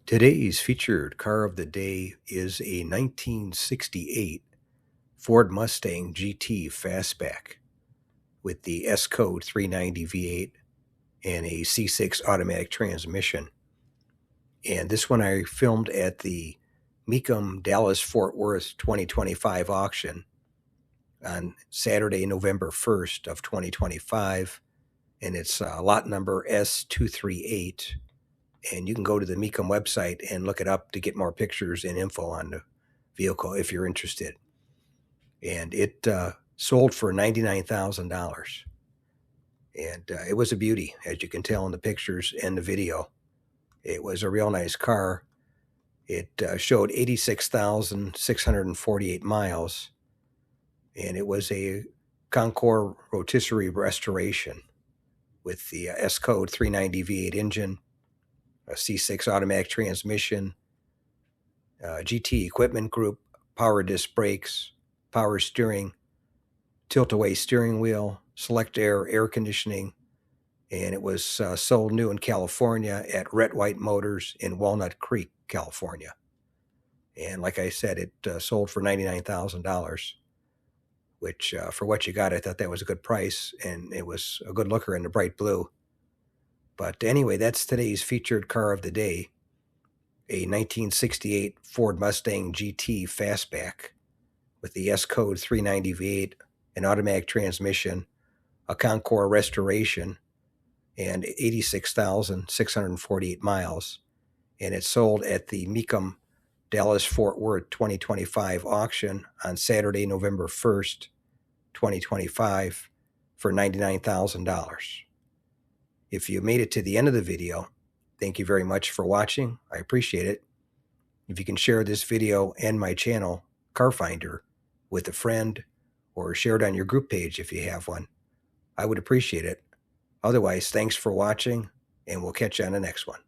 Today's featured car of the day is a 1968 Ford Mustang GT Fastback with the S code 390 V8 and a C6 automatic transmission. And this one I filmed at the Mecum Dallas Fort Worth 2025 auction on Saturday, November 1st of 2025. And it's lot number S238. And you can go to the Mecum website and look it up to get more pictures and info on the vehicle if you're interested. And it sold for $99,000. And it was a beauty, as you can tell in the pictures and the video. It was a real nice car. It showed 86,648 miles. And it was a Concours rotisserie restoration with the S code 390 V8 engine, a C6 automatic transmission, GT equipment group, power disc brakes, power steering, tilt-away steering wheel, select air conditioning, and it was sold new in California at Red White Motors in Walnut Creek, California. And like I said, it sold for $99,000, which for what you got, I thought that was a good price, and it was a good looker in the bright blue. But anyway, that's today's featured car of the day, a 1968 Ford Mustang GT Fastback with the S code 390 V8, an automatic transmission, a Concours restoration, and 86,648 miles. And it sold at the Mecum Dallas Fort Worth 2025 auction on Saturday, November 1st, 2025 for $99,000. If you made it to the end of the video, thank you very much for watching. I appreciate it. If you can share this video and my channel, Car Finder, with a friend, or share it on your group page if you have one, I would appreciate it. Otherwise, thanks for watching, and we'll catch you on the next one.